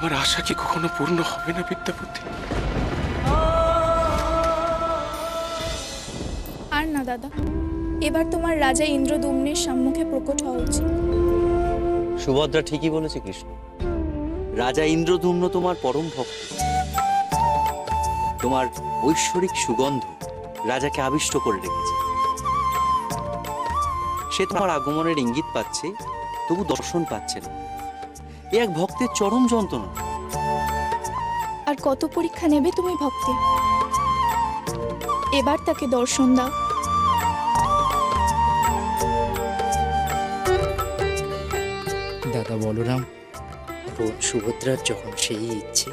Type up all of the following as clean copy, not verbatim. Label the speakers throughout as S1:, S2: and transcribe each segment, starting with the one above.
S1: আমার আশা কি কখনো পূর্ণ হবে না বিদ্যাপতি?
S2: আর না দাদা, এবার তোমার রাজা ইন্দ্রদুম্নের সম্মুখে প্রকট হওয়া উচিত।
S3: সুভদ্রা ঠিকই বলেছে কৃষ্ণ। রাজা ইন্দ্রদুম্ন তোমার পরম ভক্ত। তোমার ঐশ্বরিক সুগন্ধ রাজাকে আবিষ্ট করে রেখেছে। সে তোমার আগমনের ইঙ্গিত পাচ্ছে, তবু দর্শন পাচ্ছে না। এ এক ভক্তের চরম যন্ত্রণা।
S2: আর কত পরীক্ষা নেবে তুমি ভক্তি? এবার তাকে দর্শন দাও।
S4: দাদা বলরাম, বোন সুভদ্রার যখন সেই ইচ্ছে,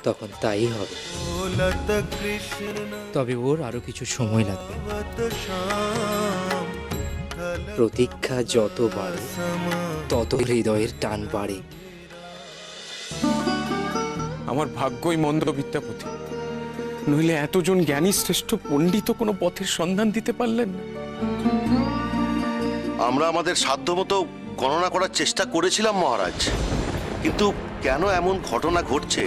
S4: তখন তাই হবে। তবে ওর আরো কিছু সময় লাগবে। প্রতীক্ষা যত বাড়ে তত হৃদয়ের টান বাড়ে।
S1: আমার ভাগ্যই মন্দ বিদ্যাপতি, নইলে এতজন জ্ঞানী শ্রেষ্ঠ পণ্ডিত কোনো পথের সন্ধান দিতে পারলেন না।
S5: আমরা আমাদের সাধ্যমতো গণনা করার চেষ্টা করেছিলাম মহারাজ, কিন্তু কেন এমন ঘটনা ঘটছে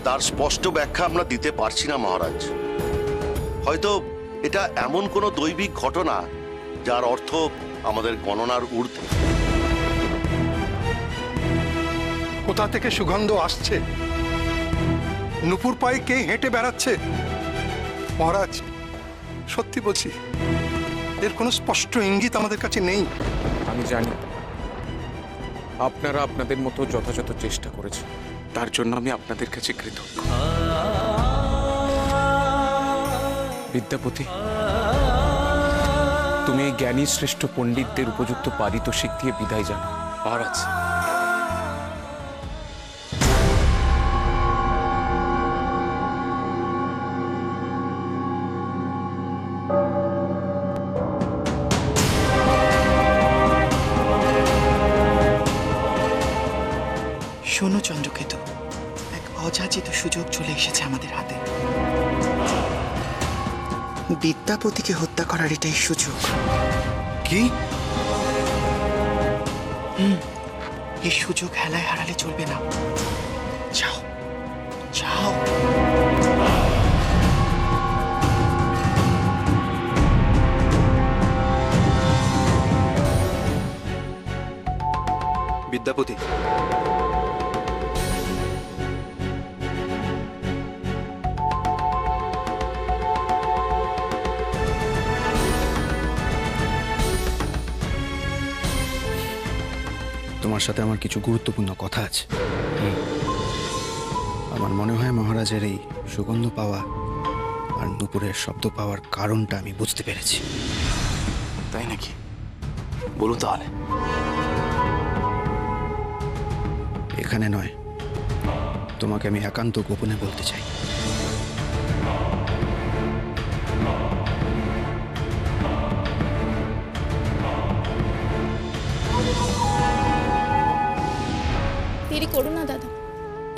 S5: তার স্পষ্ট ব্যাখ্যা আমরা দিতে পারছি না মহারাজ। হয়তো এটা এমন কোনো দৈবিক ঘটনা যার অর্থ আমাদের গণনার ঊর্ধ্বে।
S6: কোথা থেকে সুগন্ধ আসছে? নুপুর পায়ে কে হেঁটে বেড়াচ্ছে? মহারাজ, সত্যি বলছি, এর কোনো স্পষ্ট ইঙ্গিত আমাদের কাছে নেই।
S1: আমি জানি আপনারা আপনাদের মতো যথাযথ চেষ্টা করেছেন, তার জন্য আমি আপনাদের কাছে কৃতজ্ঞ। বিদ্যাপতি, তুমি এই জ্ঞানী শ্রেষ্ঠ পণ্ডিতদের উপযুক্ত পারিতোষিক দিয়ে বিদায় জানাও।
S4: মহারাজ,
S7: শোনো চন্দ্রকেতু, এক অযাচিত সুযোগ চলে এসেছে আমাদের হাতে। বিদ্যাপতিকে হত্যা করার এটাই সুযোগ।
S6: কি?
S7: এই সুযোগ হেলায় হারালে চলবে না। যাও যাও।
S6: বিদ্যাপতি,
S8: তোমার সাথে আমার কিছু গুরুত্বপূর্ণ কথা আছে। আমার মনে হয় মহারাজের এই সুগন্ধ পাওয়া আর নুপুরের শব্দ পাওয়ার কারণটা আমি বুঝতে পেরেছি।
S9: তাই নাকি? বলুন তাহলে।
S8: এখানে নয়, তোমাকে আমি একান্ত গোপনে বলতে চাই।
S2: দেরি করো না দাদা,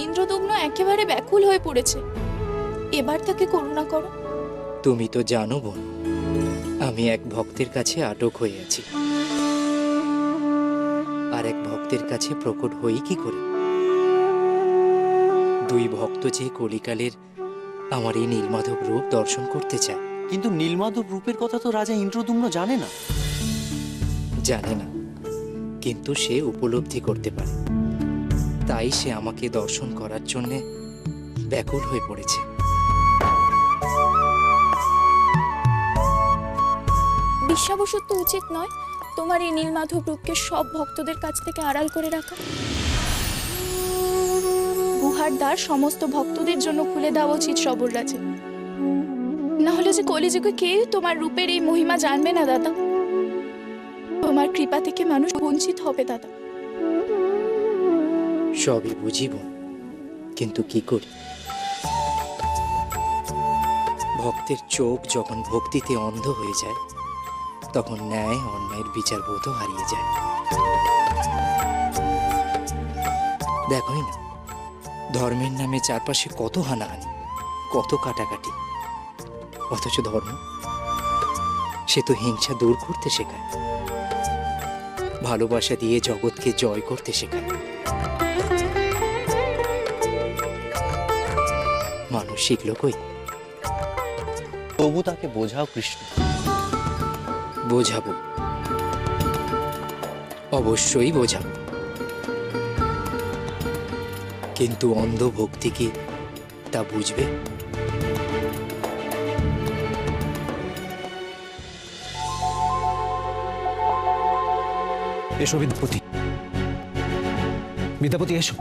S2: ইন্দ্রদুম্ন একেবারে ব্যাকুল হয়ে পড়েছে। এবার তাকে করুণা করো।
S4: তুমি তো জানো বোন, আমি এক ভক্তের কাছে আটক হয়ে আছি। আর এক ভক্তের কাছে প্রকট হই কি করে? দুই ভক্ত যে কলিকালের আমার এই নীলমাধব রূপ দর্শন করতে চায়।
S3: কিন্তু নীলমাধব রূপের কথা তো রাজা ইন্দ্রদুম্ন জানে না।
S4: জানে না, কিন্তু সে উপলব্ধি করতে পারে। তাই সে আমাকে দর্শন করার জন্য ব্যাকুল হয়ে পড়েছে।
S2: বিশ্বাবসত তো উচিত নয় তোমার এই নীলমাধব রূপকে সব ভক্তদের কাছ থেকে আড়াল করে রাখা। গুহার দ্বার সমস্ত ভক্তদের জন্য খুলে দেওয়া উচিত সবর রাজে। না হলে যে কলিযুগে কেউ তোমার রূপের এই মহিমা জানবে না দাদা। তোমার কৃপা থেকে মানুষ বঞ্চিত হবে দাদা।
S4: সবই বুঝি বোন, কিন্তু কি করি? ভক্তের চোখ যখন ভক্তিতে অন্ধ হয়ে যায়, তখন ন্যায় অন্যায়ের বিচারবোধও হারিয়ে যায়। দেখোই না, ধর্মের নামে চারপাশে কত হানাহানি, কত কাটাকাটি। অথচ ধর্ম, সে তো হিংসা দূর করতে শেখায়। ভালোবাসা দিয়ে জগৎকে জয় করতে শেখায়। মানুষ শিখলো কই?
S3: তবু তাকে বোঝাও কৃষ্ণ।
S4: বোঝাবো, অবশ্যই বোঝাবো, কিন্তু অন্ধ ভক্তি কি তা বুঝবে?
S8: এসো বিদ্যাপতি, বিদ্যাপতি এসো।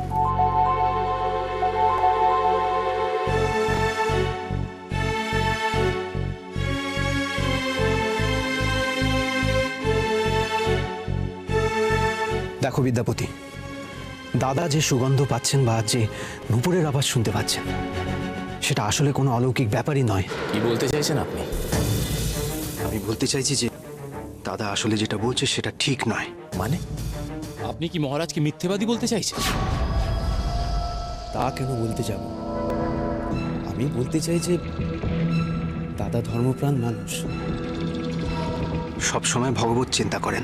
S8: দেখো বিদ্যাপতি, দাদা যে সুগন্ধ পাচ্ছেন বা যে নুপুরের আওয়াজ শুনতে পাচ্ছেন, সেটা আসলে কোনো অলৌকিক ব্যাপারই নয়।
S9: কি বলতে চাইছেন আপনি?
S8: আমি বলতে চাইছি যে দাদা আসলে যেটা বলছে সেটা ঠিক নয়।
S9: মানে আপনি কি মহারাজকে মিথ্যেবাদী বলতে চাইছেন?
S8: তা কেন বলতে যাব? আমি বলতে চাই যে দাদা ধর্মপ্রাণ মানুষ, সব সময় ভগবত চিন্তা করেন,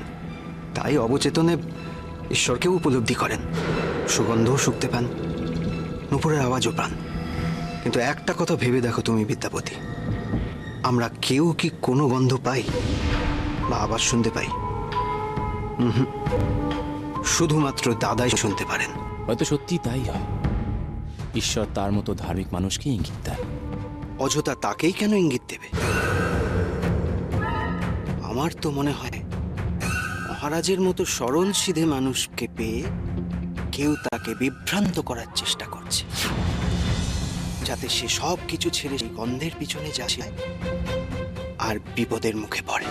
S8: তাই অবচেতনে ঈশ্বরকেও উপলব্ধি করেন, সুগন্ধও শুকতে পান, নুপুরের আওয়াজও পান। কিন্তু একটা কথা ভেবে দেখো তুমি বিদ্যাপতি, আমরা কেউ কি কোনো গন্ধ পাই বা আওয়াজ শুনতে পাই? শুধুমাত্র দাদাই শুনতে পারেন।
S9: হয়তো সত্যি তাই হয়। ঈশ্বর তার মতো ধার্মিক মানুষকে ইঙ্গিত দেন।
S8: অযথা তাকেই কেন ইঙ্গিত দেবে? আমার তো মনে হয় মহারাজের মতো সরল সিধে মানুষকে পেয়ে কেউ তাকে বিভ্রান্ত করার চেষ্টা করছে, যাতে সে সব কিছু ছেড়ে সেই গন্ধের পিছনে যায় আর বিপদের মুখে পড়ে।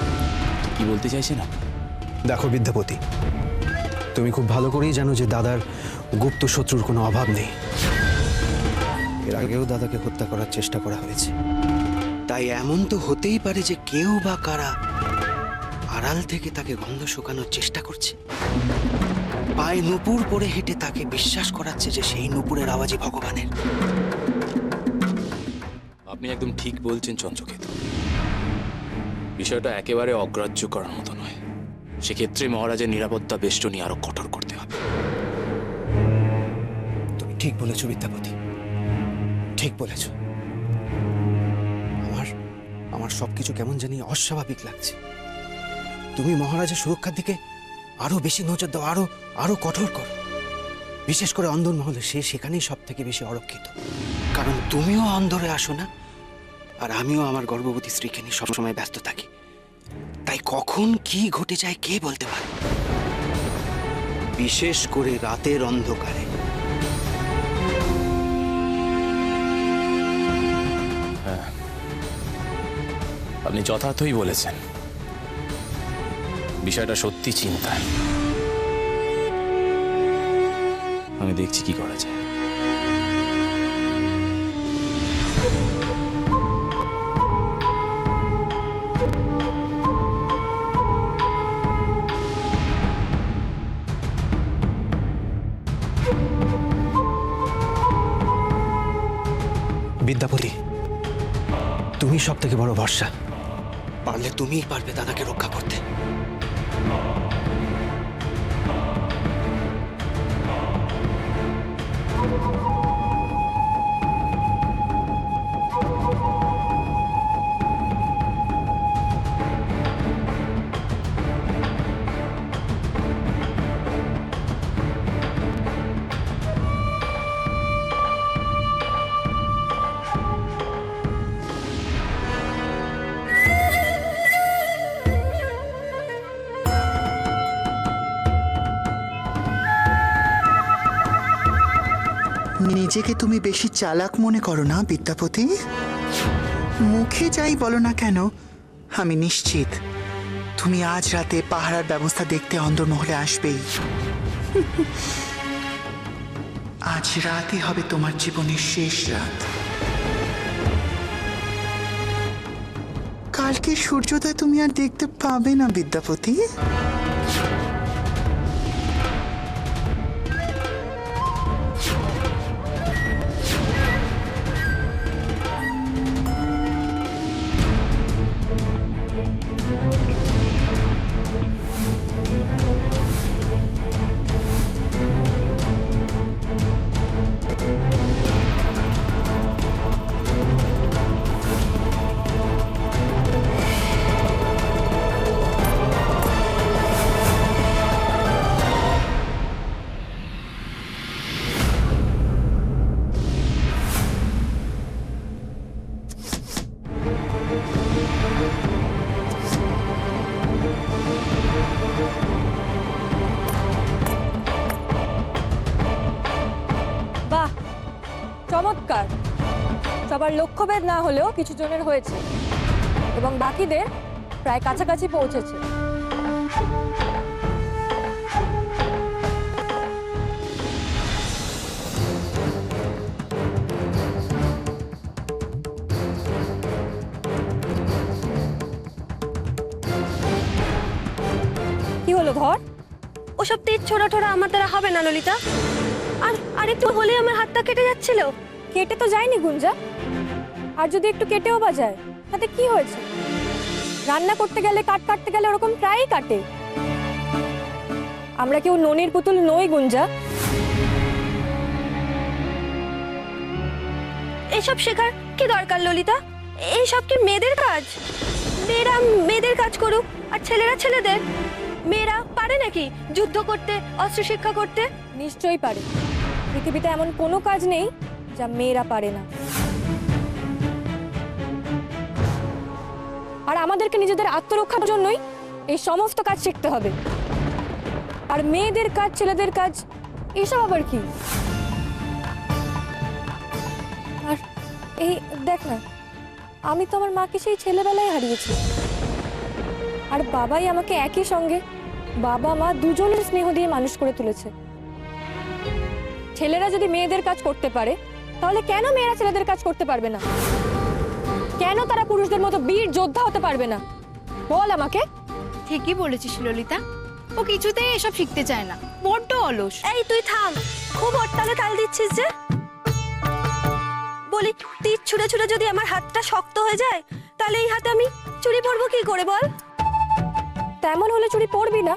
S9: কি বলতে চাইছেন আপনি?
S8: দেখো বিদ্যাপতি, তুমি খুব ভালো করেই জানো যে দাদার গুপ্ত শত্রুর কোনো অভাব নেই। এর আগেও দাদাকে হত্যা করার চেষ্টা করা হয়েছে। তাই এমন তো হতেই পারে যে কেউ বা কারা আড়াল থেকে তাকে গন্ধ শুকানোর চেষ্টা করছে, পায়ে নুপুর পরে হেঁটে তাকে বিশ্বাস করাচ্ছে যে সেই নুপুরের আওয়াজই ভগবানের।
S9: আপনি একদম ঠিক বলছেন চন্দ্রকেতু। বিষয়টা একেবারে অগ্রাহ্য করার মতো নয়। সেক্ষেত্রে মহারাজের নিরাপত্তা বেষ্টনী আরো কঠোর করতে হবে।
S8: তুমি ঠিক বলেছ বিদ্যাপতি, ঠিক বলেছ। আমার সবকিছু কেমন জানি অস্বাভাবিক লাগছে। তুমি মহারাজের সুরক্ষার দিকে আরো বেশি নজর দাও, আরো কঠোর করো। বিশেষ করে অন্দর মহলে, সেখানেই সব থেকে বেশি অরক্ষিত। কারণ তুমিও অন্দরে আসো না, আর আমিও আমার গর্ভবতী স্ত্রীকে নিয়ে সবসময় ব্যস্ত থাকি। তাই কখন কি ঘটে যায় কে বলতে পারে, বিশেষ করে রাতের অন্ধকারে।
S9: আপনি যথার্থই বলেছেন। বিষয়টা সত্যি চিন্তায়। আমি দেখছি কি করা যায়।
S8: বিদ্যাপতি, তুমি সব থেকে বড় ভরসা। পারলে তুমিই পারবে দাদাকে রক্ষা করতে।
S7: নিজেকে তুমি বেশি চালাক মনে করো না বিদ্যাপতি? মুখে যাই বলো না কেন, আমি নিশ্চিত তুমি আজ রাতে পাহারার ব্যবস্থা দেখতে অন্দরমহলে আসবেই। আজ রাতই হবে তোমার জীবনের শেষ রাত। কালকে সূর্যোদয় তুমি আর দেখতে পাবে না বিদ্যাপতি।
S10: চমৎকার। সবার লক্ষ্যভেদ না হলেও কিছু জনের হয়েছে এবং বাকিদের প্রায় কাছাকাছি পৌঁছেছে। কি হলো ধর?
S11: ওসব তীর ছোড়া ঠোড়া আমার দ্বারা হবে না ললিতা। আর একটু হলে আমার হাতটা কেটে যাচ্ছিল।
S10: কেটে তো যায়নি গুঞ্জা, আর যদি একটু কেটেও বা যায় তাতে কি হয়েছে? রান্না করতে গেলে কাট কাটতে গেলে ওরকম প্রায়ই কাটে। আমরা কেউ ননির পুতুল নই গুঞ্জা।
S11: এসব শেখার কি দরকার ললিতা? এইসব কি মেয়েদের কাজ? মেয়েরা মেয়েদের কাজ করুক আর ছেলেরা ছেলেদের। মেয়েরা পারে নাকি যুদ্ধ করতে, অস্ত্র শিক্ষা করতে?
S10: নিশ্চয়ই পারে। পৃথিবীতে এমন কোনো কাজ নেই যা মেয়েরা পারে না। আর আমাদেরকে নিজেদের আত্মরক্ষার জন্যই এই সমস্ত কাজ শিখতে হবে। আর মেয়েদের কাজ, ছেলেদের কাজ, এসব আবার কি? আর এই দেখ না, আমি তো আমার মাকে সেই ছেলেবেলায় হারিয়েছি, আর বাবাই আমাকে একই সঙ্গে, বাবা মা দুজনের স্নেহ দিয়ে মানুষ করে তুলেছে। ছেলেরা যদি মেয়েদের কাজ করতে পারে, তাহলে কেন মেয়েরা ছেলেদের কাজ করতে পারবে না? কেন তারা পুরুষদের মতো বীর যোদ্ধা হতে পারবে না? বল আমাকে।
S2: ঠিকই বলেছিস ললিতা, ও কিছুতেই এসব শিখতে চায় না, বড্ড অলস।
S11: এই তুই থাম, খুব হরতালে তাল দিচ্ছিস যে। বলি, তীর ছুঁড়ে ছুঁড়ে যদি আমার হাতটা শক্ত হয়ে যায়, তাহলে এই হাতে আমি চুড়ি পরবো কি করে বল?
S10: তেমন হলে চুড়ি পরবি না।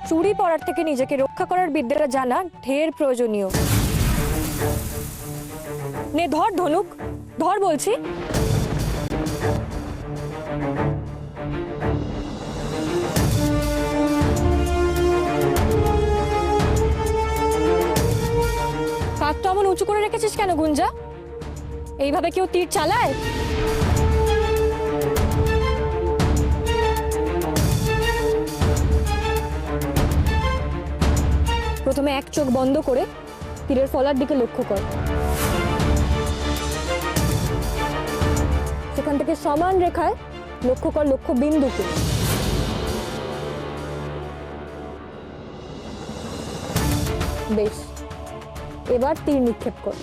S10: চুড়ি পরার থেকে নিজেকে রক্ষা করার বিদ্যাটা জানা ঢের প্রয়োজনীয়। নে ধর ধনুক, ধর বলছি। কাকটা এমন উঁচু করে রেখেছিস কেন গুঞ্জা? এইভাবে কেউ তীর চালায়? প্রথমে এক চোখ বন্ধ করে তীরের ফলার দিকে লক্ষ্য কর। সেখান থেকে সমান রেখায় লক্ষ্য কর লক্ষ্য বিন্দুকে। বেশ, এবার তীর নিক্ষেপ কর।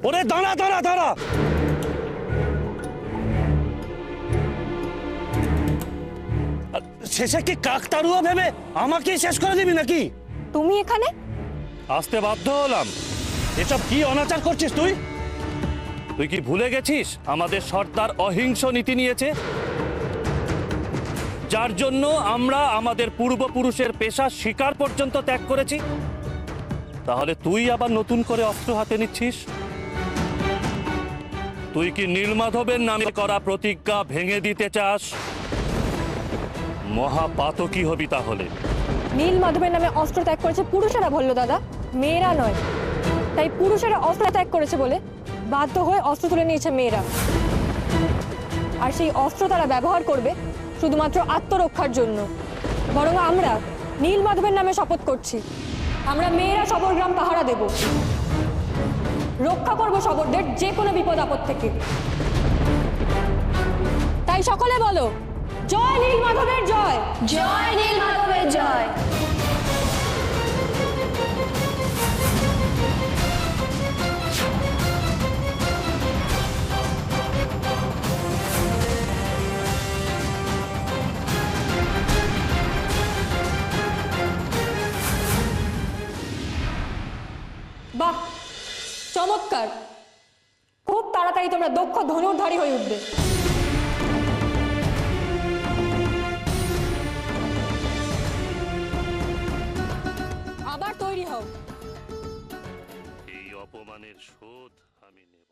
S12: ওরে দাঁড়া দাঁড়া দাঁড়া! শেষে কি কাকতাড়ুয়া ভেবে আমাকেই শেষ করে দিবি নাকি?
S10: তুমি এখানে?
S12: আসতে বাধ্য হলাম। এসব কি অনাচার করছিস তুই? তুই কি ভুলে গেছিস আমাদের সর্দার অহিংস নীতি নিয়েছে, যার জন্য আমরা আমাদের পূর্বপুরুষের পেশা শিকার পর্যন্ত ত্যাগ করেছি? তাহলে তুই আবার নতুন করে অস্ত্র হাতে নিচ্ছিস? তুই কি নীলমাধবের নামে করা প্রতিজ্ঞা ভেঙে দিতে চাস? মহাপাতকী হবি তাহলে।
S10: নীল মাধবের নামে অস্ত্র ত্যাগ করেছে পুরুষেরা ভল্ল দাদা, মেয়েরা নয়। তাই পুরুষেরা অস্ত্র ত্যাগ করেছে বলে বাধ্য হয়ে অস্ত্র তুলে নিয়েছে মেয়েরা। আর সেই অস্ত্র তারা ব্যবহার করবে শুধুমাত্র আত্মরক্ষার জন্য। বরং আমরা নীল মাধবের নামে শপথ করছি, আমরা মেয়েরা সবরগ্রাম পাহারা দেব, রক্ষা করব সবরদের যে কোনো বিপদ আপদ থেকে। তাই সকলে বলো, জয় নীল মাধবের জয়!
S11: জয় নীল মাধবের জয়!
S10: বাহ, চমৎকার! খুব তাড়াতাড়ি তোমরা দক্ষ ধনুর্ধারী হয়ে উঠবে। আবার তৈরি হও।
S12: এই অপমানের শোধ আমি নেব।